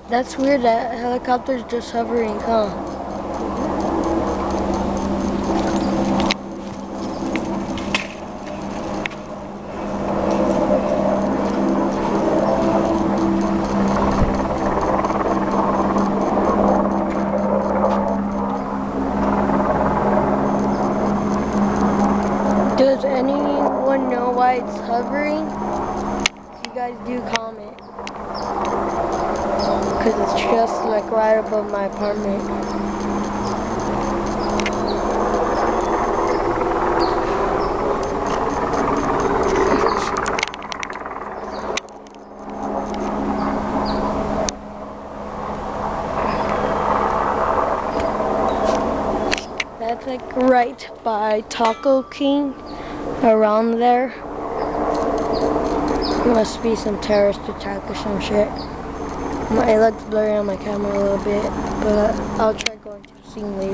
That's weird, that helicopter's just hovering, huh? Does anyone know why it's hovering? If you guys do, comment. Because it's just like right above my apartment. That's like right by Taco King, around there. Must be some terrorist attack or some shit. It looks blurry on my camera a little bit, but I'll try going to the scene later.